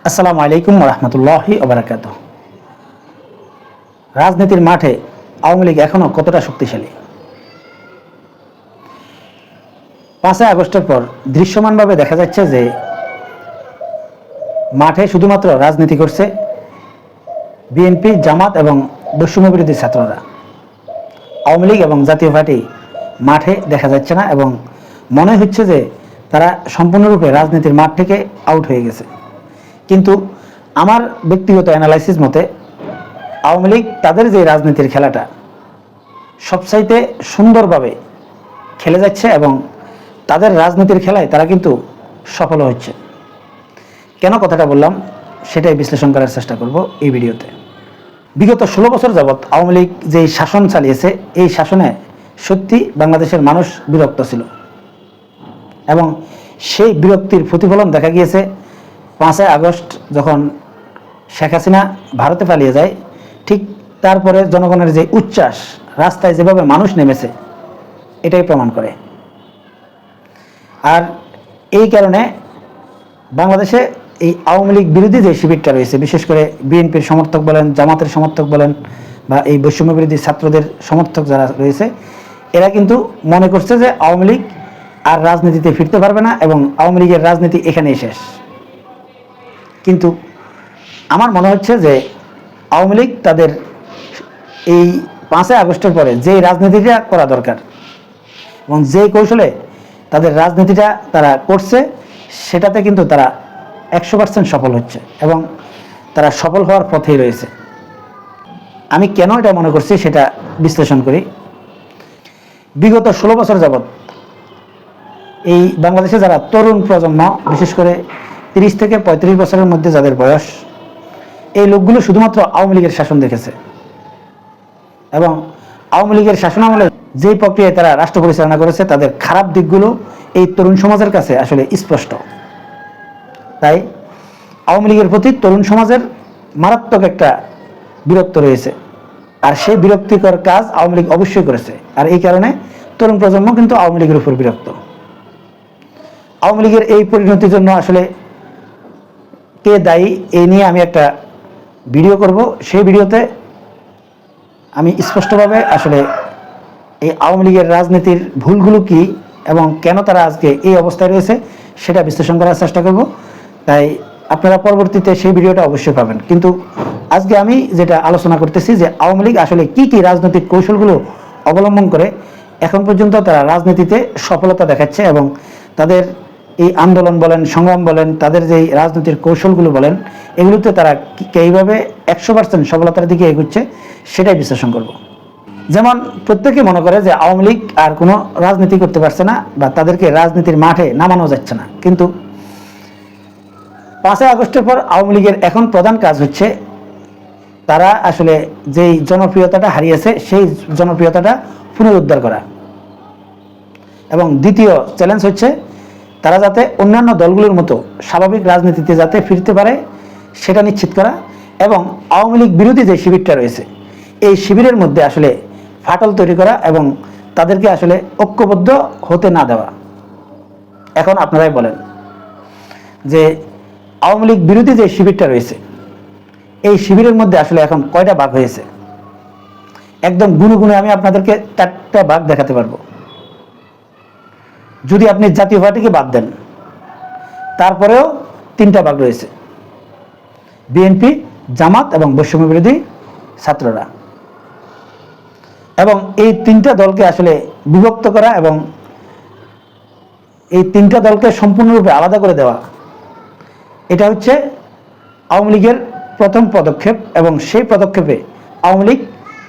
আসসালামু আলাইকুম রহমতুল্লাহি ওবারাকাতুহ। রাজনীতির মাঠে আওয়ামী লীগ এখনো কতটা শক্তিশালী? 5 আগস্টের পর দৃশ্যমানভাবে দেখা যাচ্ছে যে মাঠে শুধুমাত্র রাজনীতি করছে বিএনপি, জামাত এবং বৈষম্য বিরোধী ছাত্ররা। আওয়ামী লীগ এবং জাতীয় পার্টি মাঠে দেখা যাচ্ছে না এবং মনে হচ্ছে যে তারা সম্পূর্ণরূপে রাজনীতির মাঠ থেকে আউট হয়ে গেছে। কিন্তু আমার ব্যক্তিগত অ্যানালাইসিস মতে আওয়ামী লীগ তাদের যে রাজনীতির খেলাটা সবচাইতে সুন্দরভাবে খেলে যাচ্ছে এবং তাদের রাজনীতির খেলায় তারা কিন্তু সফল হচ্ছে। কেন কথাটা বললাম সেটাই বিশ্লেষণ করার চেষ্টা করব এই ভিডিওতে। বিগত 16 বছর যাবৎ আওয়ামী লীগ যেই শাসন চালিয়েছে, এই শাসনে সত্যি বাংলাদেশের মানুষ বিরক্ত ছিল এবং সেই বিরক্তির প্রতিফলন দেখা গিয়েছে 5 আগস্ট যখন শেখ হাসিনা ভারতে পালিয়ে যায়। ঠিক তারপরে জনগণের যে উচ্ছ্বাস, রাস্তায় যেভাবে মানুষ নেমেছে, এটাই প্রমাণ করে। আর এই কারণে বাংলাদেশে এই আওয়ামী লীগ বিরোধী যে শিবিরটা রয়েছে, বিশেষ করে বিএনপির সমর্থক বলেন, জামাতের সমর্থক বলেন বা এই বৈষম্য বিরোধী ছাত্রদের সমর্থক যারা রয়েছে, এরা কিন্তু মনে করছে যে আওয়ামী লীগ আর রাজনীতিতে ফিরতে পারবে না এবং আওয়ামী লীগের রাজনীতি এখানেই শেষ। কিন্তু আমার মনে হচ্ছে যে আওয়ামী লীগ তাদের এই 5 আগস্টের পরে যে রাজনীতিটা করা দরকার এবং যে কৌশলে তাদের রাজনীতিটা তারা করছে, সেটাতে কিন্তু তারা 100% সফল হচ্ছে এবং তারা সফল হওয়ার পথেই রয়েছে। আমি কেন এটা মনে করছি সেটা বিশ্লেষণ করি। বিগত 16 বছর যাবৎ এই বাংলাদেশে যারা তরুণ প্রজন্ম, বিশেষ করে 30 থেকে 35 বছরের মধ্যে যাদের বয়স, এই লোকগুলো শুধুমাত্র আওয়ামী লীগের শাসন দেখেছে এবং আওয়ামী লীগের শাসনামলে যেই প্রক্রিয়ায় তারা রাষ্ট্র পরিচালনা করেছে, তাদের খারাপ দিকগুলো এই তরুণ সমাজের কাছে আসলে স্পষ্ট। তাই আওয়ামী লীগের প্রতি তরুণ সমাজের মারাত্মক একটা বিরক্ত রয়েছে, আর সেই বিরক্তিকর কাজ আওয়ামী লীগ অবশ্যই করেছে। আর এই কারণে তরুণ প্রজন্ম কিন্তু আওয়ামী লীগের উপর বিরক্ত। আওয়ামী লীগের এই পরিণতির জন্য আসলে কে দায়ী, এই নিয়ে আমি একটা ভিডিও করব। সেই ভিডিওতে আমি স্পষ্টভাবে আসলে এই আওয়ামী লীগের রাজনীতির ভুলগুলো কি এবং কেন তারা আজকে এই অবস্থায় রয়েছে সেটা বিশ্লেষণ করার চেষ্টা করব। তাই আপনারা পরবর্তীতে সেই ভিডিওটা অবশ্যই পাবেন। কিন্তু আজকে আমি যেটা আলোচনা করতেছি যে আওয়ামী লীগ আসলে কি কি রাজনৈতিক কৌশলগুলো অবলম্বন করে এখন পর্যন্ত তারা রাজনীতিতে সফলতা দেখাচ্ছে এবং তাদের এই আন্দোলন বলেন, সংগ্রাম বলেন, তাদের যে রাজনীতির কৌশলগুলো বলেন, এগুলোতে তারা কীভাবে 100% সফলতার দিকে এগুচ্ছে সেটাই বিশ্লেষণ করব। যেমন প্রত্যেকে মনে করে যে আওয়ামী লীগ আর কোনো রাজনীতি করতে পারছে না বা তাদেরকে রাজনীতির মাঠে নামানো যাচ্ছে না। কিন্তু 5 আগস্টের পর আওয়ামী লীগের এখন প্রধান কাজ হচ্ছে তারা আসলে যেই জনপ্রিয়তাটা হারিয়েছে সেই জনপ্রিয়তাটা পুনরুদ্ধার করা এবং দ্বিতীয় চ্যালেঞ্জ হচ্ছে তারা যাতে অন্যান্য দলগুলোর মতো স্বাভাবিক রাজনীতিতে যাতে ফিরতে পারে সেটা নিশ্চিত করা এবং আওয়ামী লীগ বিরোধী যে শিবিরটা রয়েছে এই শিবিরের মধ্যে আসলে ফাটল তৈরি করা এবং তাদেরকে আসলে ঐক্যবদ্ধ হতে না দেওয়া। এখন আপনারাই বলেন যে আওয়ামী লীগ বিরোধী যে শিবিরটা রয়েছে এই শিবিরের মধ্যে আসলে এখন কয়টা ভাগ হয়েছে? একদম গুণে গুণে আমি আপনাদেরকে 4টা ভাগ দেখাতে পারবো। যদি আপনি জাতীয় পার্টিকে বাদ দেন, তারপরেও 3টা ভাগ রয়েছে: বিএনপি, জামাত এবং বৈষম্য বিরোধী ছাত্ররা। এবং এই 3টা দলকে আসলে বিভক্ত করা এবং এই 3টা দলকে সম্পূর্ণরূপে আলাদা করে দেওয়া, এটা হচ্ছে আওয়ামী লীগের প্রথম পদক্ষেপ এবং সেই পদক্ষেপে আওয়ামী লীগ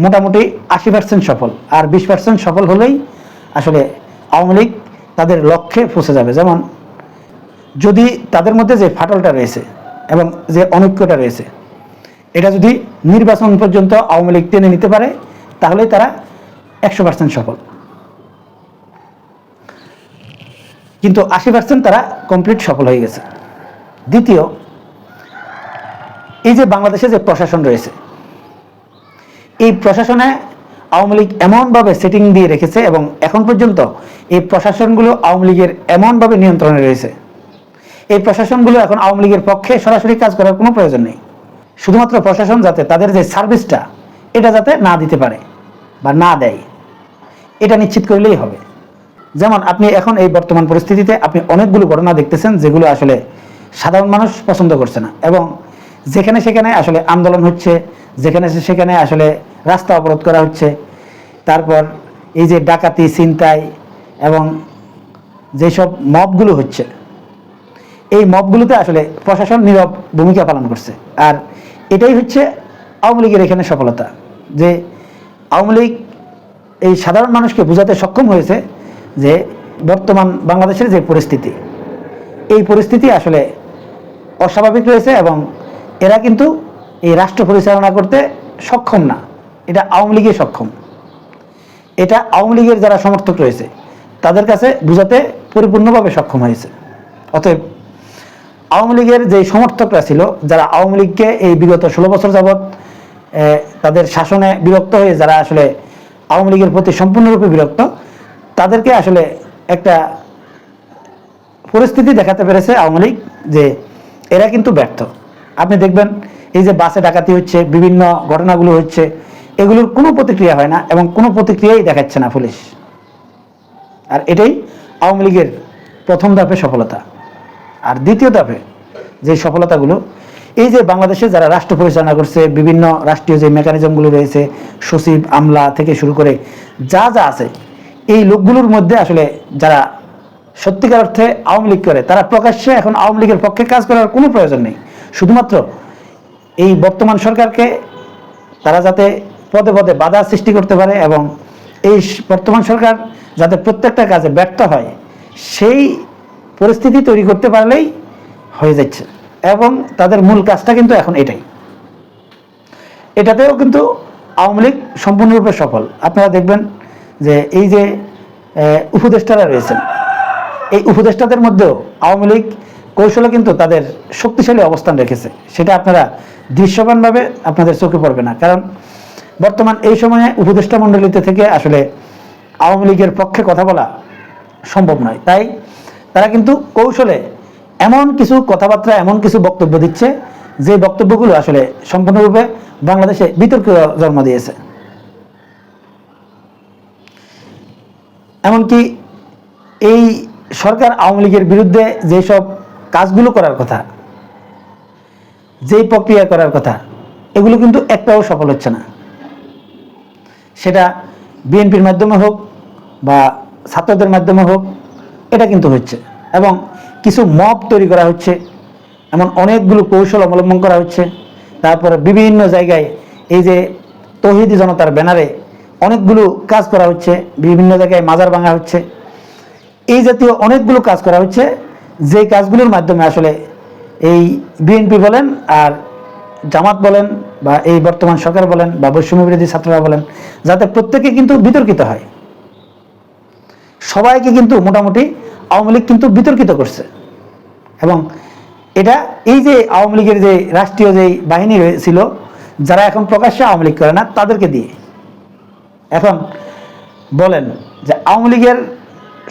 মোটামুটি 80% সফল, আর 20% সফল হলেই আসলে আওয়ামী লীগ তাদের লক্ষ্যে পৌঁছে যাবে। যেমন যদি তাদের মধ্যে যে ফাটলটা রয়েছে এবং যে অনৈক্যটা রয়েছে, এটা যদি নির্বাচন পর্যন্ত আওয়ামী লীগ টেনে নিতে পারে তাহলেই তারা 100% সফল। কিন্তু 80% তারা কমপ্লিট সফল হয়ে গেছে। দ্বিতীয়, এই যে বাংলাদেশে যে প্রশাসন রয়েছে, এই প্রশাসনে আওয়ামী লীগ এমনভাবে সেটিং দিয়ে রেখেছে এবং এখন পর্যন্ত এই প্রশাসনগুলো আওয়ামী লীগের এমনভাবে নিয়ন্ত্রণে রয়েছে, এই প্রশাসনগুলো এখন আওয়ামী লীগের পক্ষে সরাসরি কাজ করার কোনো প্রয়োজন নেই। শুধুমাত্র প্রশাসন যাতে তাদের যে সার্ভিসটা এটা যাতে না দিতে পারে বা না দেয়, এটা নিশ্চিত করলেই হবে। যেমন আপনি এখন এই বর্তমান পরিস্থিতিতে আপনি অনেকগুলো ঘটনা দেখতেছেন যেগুলো আসলে সাধারণ মানুষ পছন্দ করছে না, এবং যেখানে সেখানে আসলে আন্দোলন হচ্ছে, যেখানে সেখানে আসলে রাস্তা অবরোধ করা হচ্ছে। তারপর এই যে ডাকাতি, ছিনতাই এবং যেসব মবগুলো হচ্ছে, এই মবগুলোতে আসলে প্রশাসন নীরব ভূমিকা পালন করছে। আর এটাই হচ্ছে আওয়ামী লীগের এখানে সফলতা, যে আওয়ামী লীগ এই সাধারণ মানুষকে বোঝাতে সক্ষম হয়েছে যে বর্তমান বাংলাদেশের যে পরিস্থিতি, এই পরিস্থিতি আসলে অস্বাভাবিক রয়েছে এবং এরা কিন্তু এই রাষ্ট্র পরিচালনা করতে সক্ষম না, এটা আওয়ামী লীগই সক্ষম। এটা আওয়ামী লীগের যারা সমর্থক রয়েছে তাদের কাছে বোঝাতে পরিপূর্ণভাবে সক্ষম হয়েছে। অতএব আওয়ামী লীগের যে সমর্থকরা ছিল, যারা আওয়ামী লীগকে এই বিগত 16 বছর যাবৎ তাদের শাসনে বিরক্ত হয়ে যারা আসলে আওয়ামী লীগের প্রতি সম্পূর্ণরূপে বিরক্ত, তাদেরকে আসলে একটা পরিস্থিতি দেখাতে পেরেছে আওয়ামী লীগ যে এরা কিন্তু ব্যর্থ। আপনি দেখবেন এই যে বাসে ডাকাতি হচ্ছে, বিভিন্ন ঘটনাগুলো হচ্ছে, এগুলোর কোনো প্রতিক্রিয়া হয় না এবং কোনো প্রতিক্রিয়াই দেখাচ্ছে না পুলিশ। আর এটাই আওয়ামী লীগের প্রথম ধাপে সফলতা। আর দ্বিতীয় ধাপে যে সফলতাগুলো, এই যে বাংলাদেশে যারা রাষ্ট্র পরিচালনা করছে, বিভিন্ন রাষ্ট্রীয় যে মেকানিজমগুলো রয়েছে, সচিব, আমলা থেকে শুরু করে যা যা আছে, এই লোকগুলোর মধ্যে আসলে যারা সত্যিকার অর্থে আওয়ামী লীগ করে, তারা প্রকাশ্যে এখন আওয়ামী লীগের পক্ষে কাজ করার কোনো প্রয়োজন নেই। শুধুমাত্র এই বর্তমান সরকারকে তারা যাতে পদে পদে বাধা সৃষ্টি করতে পারে এবং এই বর্তমান সরকার যাতে প্রত্যেকটা কাজে ব্যর্থ হয়, সেই পরিস্থিতি তৈরি করতে পারলেই হয়ে যাচ্ছে। এবং তাদের মূল কাজটা কিন্তু এখন এটাই। এটাতেও কিন্তু আওয়ামী লীগ সম্পূর্ণরূপে সফল। আপনারা দেখবেন যে এই যে উপদেষ্টারা রয়েছেন, এই উপদেষ্টাদের মধ্যেও আওয়ামী লীগ কৌশলে কিন্তু তাদের শক্তিশালী অবস্থান রেখেছে। সেটা আপনারা দৃশ্যমানভাবে আপনাদের চোখে পড়বে না, কারণ বর্তমান এই সময়ে উপদেষ্টা মণ্ডলীতে থেকে আসলে আওয়ামী লীগের পক্ষে কথা বলা সম্ভব নয়। তাই তারা কিন্তু কৌশলে এমন কিছু কথাবার্তা, এমন কিছু বক্তব্য দিচ্ছে যে বক্তব্যগুলো আসলে সম্পূর্ণরূপে বাংলাদেশে বিতর্ক জন্ম দিয়েছে। এমনকি এই সরকার আওয়ামী লীগের বিরুদ্ধে যেসব কাজগুলো করার কথা, যেই প্রক্রিয়া করার কথা, এগুলো কিন্তু একটাও সফল হচ্ছে না। সেটা বিএনপির মাধ্যমে হোক বা ছাত্রদের মাধ্যমে হোক, এটা কিন্তু হচ্ছে। এবং কিছু মব তৈরি করা হচ্ছে, এমন অনেকগুলো কৌশল অবলম্বন করা হচ্ছে। তারপরে বিভিন্ন জায়গায় এই যে তৌহিদি জনতার ব্যানারে অনেকগুলো কাজ করা হচ্ছে, বিভিন্ন জায়গায় মাজার ভাঙা হচ্ছে, এই জাতীয় অনেকগুলো কাজ করা হচ্ছে, যে কাজগুলোর মাধ্যমে আসলে এই বিএনপি বলেন আর জামাত বলেন বা এই বর্তমান সরকার বলেন বা বৈষম্য বিরোধী ছাত্ররা বলেন, যাতে প্রত্যেকে কিন্তু বিতর্কিত হয়। সবাইকে কিন্তু মোটামুটি আওয়ামী লীগ কিন্তু বিতর্কিত করছে। এবং এটা এই যে আওয়ামী লীগের যে রাষ্ট্রীয় যে বাহিনী ছিল, যারা এখন প্রকাশ্যে আওয়ামী লীগ করে না, তাদেরকে দিয়ে এখন বলেন যে আওয়ামী লীগের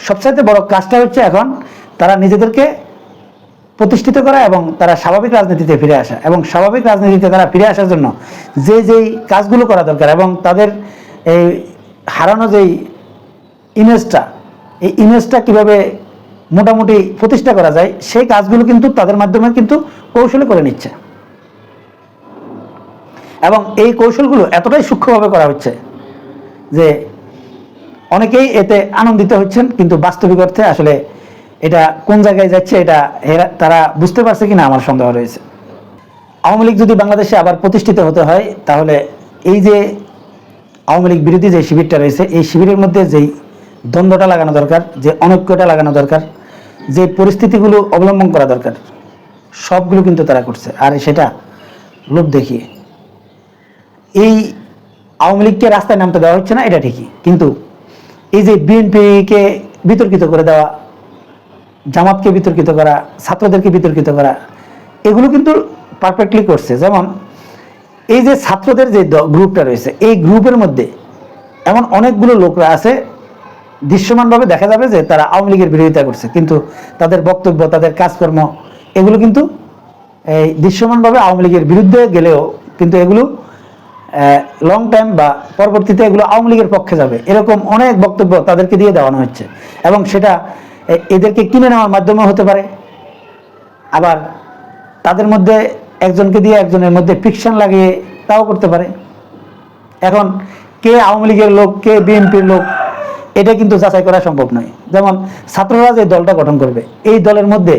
সবচাইতে বড় কাজটা হচ্ছে এখন তারা নিজেদেরকে প্রতিষ্ঠিত করা এবং তারা স্বাভাবিক রাজনীতিতে ফিরে আসা। এবং স্বাভাবিক রাজনীতিতে তারা ফিরে আসার জন্য যেই কাজগুলো করা দরকার এবং তাদের এই হারানো যেই ইমেজটা, এই ইমেজটা কীভাবে মোটামুটি প্রতিষ্ঠা করা যায়, সেই কাজগুলো কিন্তু তাদের মাধ্যমে কিন্তু কৌশলে করে নিচ্ছে। এবং এই কৌশলগুলো এতটাই সূক্ষ্মভাবে করা হচ্ছে যে অনেকেই এতে আনন্দিত হচ্ছেন, কিন্তু বাস্তবিক অর্থে আসলে এটা কোন জায়গায় যাচ্ছে এটা তারা বুঝতে পারছে কিনা আমার সন্দেহ রয়েছে। আওয়ামী লীগ যদি বাংলাদেশে আবার প্রতিষ্ঠিত হতে হয়, তাহলে এই যে আওয়ামী লীগ বিরোধী যে শিবিরটা রয়েছে, এই শিবিরের মধ্যে যেই দ্বন্দ্বটা লাগানো দরকার, যে অনৈক্যটা লাগানো দরকার, যে পরিস্থিতিগুলো অবলম্বন করা দরকার, সবগুলো কিন্তু তারা করছে। আর সেটা লোভ দেখিয়ে এই আওয়ামী লীগকে রাস্তায় নামতে দেওয়া হচ্ছে না, এটা ঠিকই, কিন্তু এই যে বিএনপিকে বিতর্কিত করে দেওয়া, জামাতকে বিতর্কিত করা, ছাত্রদেরকে বিতর্কিত করা, এগুলো কিন্তু পারফেক্টলি করছে। যেমন এই যে ছাত্রদের যে গ্রুপটা রয়েছে, এই গ্রুপের মধ্যে এমন অনেকগুলো লোকরা আছে, দৃশ্যমানভাবে দেখা যাবে যে তারা আওয়ামী লীগের বিরোধিতা করছে, কিন্তু তাদের বক্তব্য, তাদের কাজকর্ম এগুলো কিন্তু এই দৃশ্যমানভাবে আওয়ামী লীগের বিরুদ্ধে গেলেও কিন্তু এগুলো লং টাইম বা পরবর্তীতে এগুলো আওয়ামী লীগের পক্ষে যাবে, এরকম অনেক বক্তব্য তাদেরকে দিয়ে দেওয়ানো হচ্ছে। এবং সেটা এদেরকে কিনে নেওয়ার মাধ্যমে হতে পারে, আবার তাদের মধ্যে একজনকে দিয়ে একজনের মধ্যে ফিকশন লাগিয়ে তাও করতে পারে। এখন কে আওয়ামী লীগের লোক, কে বিএনপির লোক, এটা কিন্তু যাচাই করা সম্ভব নয়। যেমন ছাত্ররা যে দলটা গঠন করবে, এই দলের মধ্যে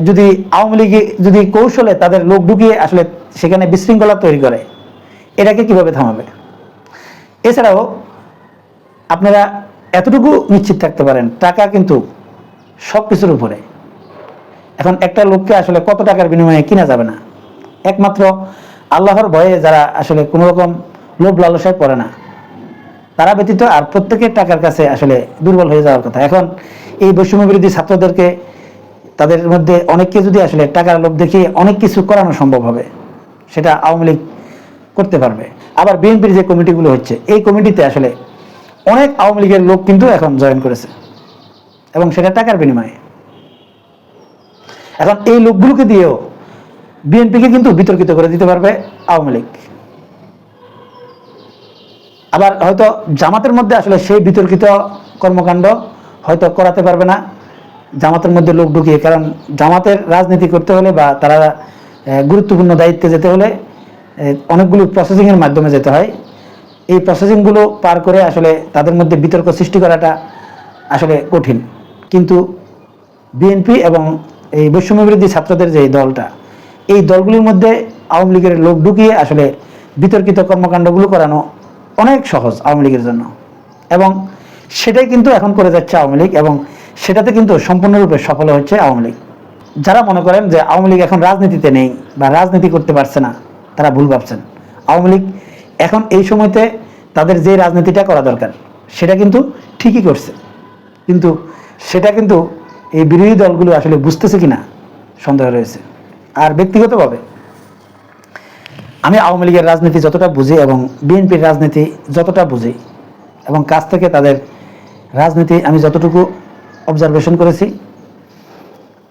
যদি আওয়ামী লীগ যদি কৌশলে তাদের লোক ঢুকিয়ে আসলে সেখানে বিশৃঙ্খলা তৈরি করে, এটাকে কিভাবে থামাবে? এছাড়াও আপনারা এতটুকু নিশ্চিত থাকতে পারেন, টাকা কিন্তু সব কিছুর উপরে। এখন একটা লোককে আসলে কত টাকার বিনিময়ে কিনা যাবে না, একমাত্র আল্লাহর ভয়ে যারা আসলে কোনো রকম লোভ লালসায় পড়ে না তারা ব্যতীত আর প্রত্যেকের টাকার কাছে আসলে দুর্বল হয়ে যাওয়ার কথা। এখন এই বৈষম্য বিরোধী ছাত্রদেরকে, তাদের মধ্যে অনেককে যদি আসলে টাকার লোভ দেখিয়ে অনেক কিছু করানো সম্ভব হবে, সেটা আওয়ামী লীগ করতে পারবে। আবার বিএনপির যে কমিটিগুলো হচ্ছে, এই কমিটিতে আসলে অনেক আওয়ামী লীগের লোক কিন্তু এখন জয়েন করেছে, এবং সেটা টাকার বিনিময়ে। এখন এই লোকগুলোকে দিয়েও বিএনপিকে কিন্তু বিতর্কিত করে দিতে পারবে আওয়ামী লীগ। আবার হয়তো জামাতের মধ্যে আসলে সেই বিতর্কিত কর্মকাণ্ড হয়তো করাতে পারবে না জামাতের মধ্যে লোক ঢুকিয়ে, কারণ জামাতের রাজনীতি করতে হলে বা তারা গুরুত্বপূর্ণ দায়িত্বে যেতে হলে অনেকগুলো প্রসেসিংয়ের মাধ্যমে যেতে হয়। এই প্রসেসিংগুলো পার করে আসলে তাদের মধ্যে বিতর্ক সৃষ্টি করাটা আসলে কঠিন। কিন্তু বিএনপি এবং এই বৈষম্য বিরোধী ছাত্রদের যে দলটা, এই দলগুলির মধ্যে আওয়ামী লীগের লোক ঢুকিয়ে আসলে বিতর্কিত কর্মকাণ্ডগুলো করানো অনেক সহজ আওয়ামী লীগের জন্য, এবং সেটাই কিন্তু এখন করে যাচ্ছে আওয়ামী লীগ, এবং সেটাতে কিন্তু সম্পূর্ণরূপে সফল হচ্ছে আওয়ামী লীগ। যারা মনে করেন যে আওয়ামী লীগ এখন রাজনীতিতে নেই বা রাজনীতি করতে পারছে না, তারা ভুল ভাবছেন। আওয়ামী লীগ এখন এই সময়তে তাদের যে রাজনীতিটা করা দরকার সেটা কিন্তু ঠিকই করছে, কিন্তু সেটা কিন্তু এই বিরোধী দলগুলো আসলে বুঝতেছে কিনা সন্দেহ রয়েছে। আর ব্যক্তিগতভাবে আমি আওয়ামী লীগের রাজনীতি যতটা বুঝি এবং বিএনপির রাজনীতি যতটা বুঝি, এবং কাছ থেকে তাদের রাজনীতি আমি যতটুকু অবজারভেশন করেছি,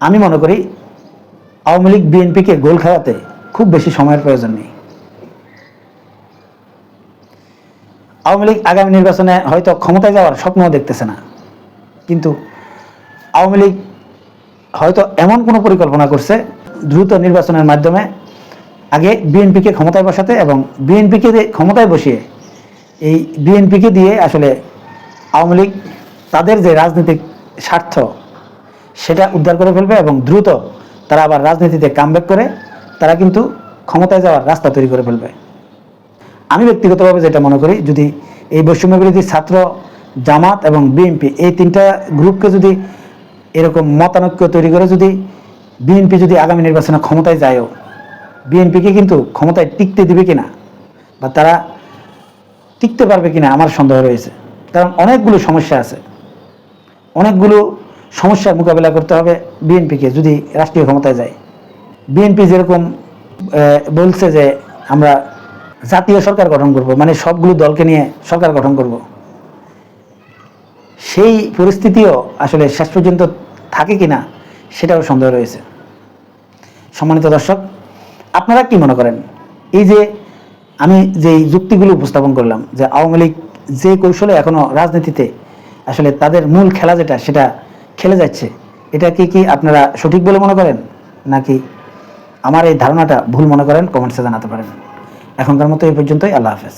আমি মনে করি আওয়ামী লীগ বিএনপিকে গোল খাওয়াতে খুব বেশি সময়ের প্রয়োজন নেই। আওয়ামী লীগ আগামী নির্বাচনে হয়তো ক্ষমতায় যাওয়ার স্বপ্নও দেখতেছে না, কিন্তু আওয়ামী লীগ হয়তো এমন কোনো পরিকল্পনা করছে দ্রুত নির্বাচনের মাধ্যমে আগে বিএনপিকে ক্ষমতায় বসাতে, এবং বিএনপিকে ক্ষমতায় বসিয়ে এই বিএনপিকে দিয়ে আসলে আওয়ামী লীগ তাদের যে রাজনৈতিক স্বার্থ সেটা উদ্ধার করে ফেলবে, এবং দ্রুত তারা আবার রাজনীতিতে কামব্যাক করে তারা কিন্তু ক্ষমতায় যাওয়ার রাস্তা তৈরি করে ফেলবে। আমি ব্যক্তিগতভাবে যেটা মনে করি, যদি এই বৈষম্য বিরোধী ছাত্র, জামাত এবং বিএনপি এই তিনটা গ্রুপকে যদি এরকম মতানৈক্য তৈরি করে যদি বিএনপি যদি আগামী নির্বাচনে ক্ষমতায় যায়ও, বিএনপিকে কিন্তু ক্ষমতায় টিকতে দিবে কিনা বা তারা টিকতে পারবে কিনা আমার সন্দেহ রয়েছে। কারণ অনেকগুলো সমস্যা আছে, অনেকগুলো সমস্যার মোকাবেলা করতে হবে বিএনপিকে যদি রাষ্ট্রীয় ক্ষমতায় যায়। বিএনপি যেরকম বলছে যে আমরা জাতীয় সরকার গঠন করব, মানে সবগুলো দলকে নিয়ে সরকার গঠন করব, সেই পরিস্থিতিও আসলে শেষ পর্যন্ত থাকে কিনা সেটাও সন্দেহ রয়েছে। সম্মানিত দর্শক, আপনারা কি মনে করেন? এই যে আমি যেই যুক্তিগুলো উপস্থাপন করলাম, যে আওয়ামী লীগ যে কৌশলে এখনো রাজনীতিতে আসলে তাদের মূল খেলা যেটা সেটা খেলে যাচ্ছে, এটা কি আপনারা সঠিক বলে মনে করেন, নাকি আমার এই ধারণাটা ভুল মনে করেন? কমেন্টসে জানাতে পারেন। এখনকার মতো এই পর্যন্তই। আল্লাহ হাফেজ।